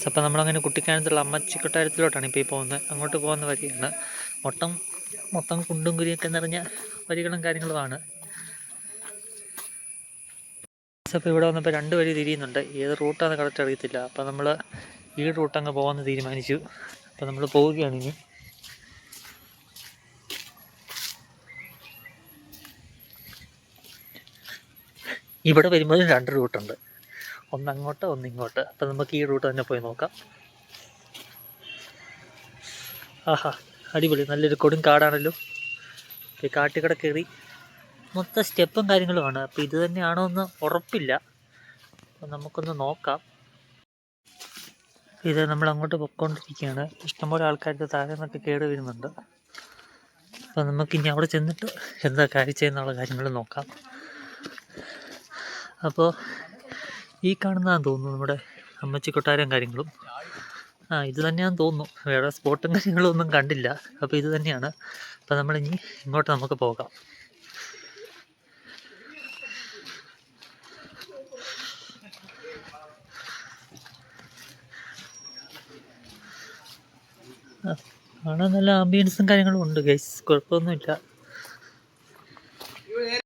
അപ്പോൾ നമ്മളങ്ങനെ കുട്ടിക്കാനത്തുള്ള അമ്മച്ചി കൊട്ടാരത്തിലോട്ടാണ് ഇപ്പോൾ ഈ പോകുന്നത്. അങ്ങോട്ട് പോകുന്ന വഴിയാണ്. മൊത്തം കുണ്ടും കുരിയൊക്കെ നിറഞ്ഞ വഴികളും കാര്യങ്ങളുമാണ്. അപ്പോൾ ഇവിടെ വന്നപ്പോൾ 2 വഴി തിരിയുന്നുണ്ട്. ഏത് റൂട്ടാണെന്ന് കറക്റ്റ് അറിയത്തില്ല. അപ്പോൾ നമ്മൾ ഈ റൂട്ട് അങ്ങ് പോകാമെന്ന് തീരുമാനിച്ചു. അപ്പോൾ നമ്മൾ പോവുകയാണ് ഇനി. ഇവിടെ വരുമ്പോൾ 2 റൂട്ടുണ്ട്, ഒന്നങ്ങോട്ട് ഒന്നിങ്ങോട്ട്. അപ്പം നമുക്ക് ഈ റൂട്ട് തന്നെ പോയി നോക്കാം. ആഹാ, അടിപൊളി, നല്ലൊരു കൊടും കാടാണല്ലോ. ഈ കാട്ടിക്കട കയറി മൊത്തം സ്റ്റെപ്പും കാര്യങ്ങളുമാണ്. അപ്പോൾ ഇത് തന്നെയാണോ എന്ന് ഉറപ്പില്ല. അപ്പം നമുക്കൊന്ന് നോക്കാം. ഇത് നമ്മൾ അങ്ങോട്ട് പൊയ്ക്കൊണ്ടിരിക്കുകയാണ്. ഇഷ്ടംപോലെ ആൾക്കാർക്ക് താഴെ നിന്നൊക്കെ കയറി വരുന്നുണ്ട്. അപ്പോൾ നമുക്കിനി അവിടെ ചെന്നിട്ട് എന്താ കാഴ്ച എന്നുള്ള കാര്യങ്ങൾ നോക്കാം. അപ്പോൾ ഈ കാണുന്നതാന്ന് തോന്നുന്നു നമ്മുടെ അമ്മച്ചി കൊട്ടാരം കാര്യങ്ങളും. ഇത് തന്നെയാണെന്ന് തോന്നുന്നു. വേറെ സ്പോട്ടും കാര്യങ്ങളും ഒന്നും കണ്ടില്ല. അപ്പോൾ ഇത് തന്നെയാണ്. അപ്പോൾ നമ്മളിനി ഇങ്ങോട്ട് നമുക്ക് പോകാം. കാണാൻ നല്ല ആംബിയൻസും കാര്യങ്ങളും ഉണ്ട് ഗൈസ്, കുഴപ്പമൊന്നുമില്ല.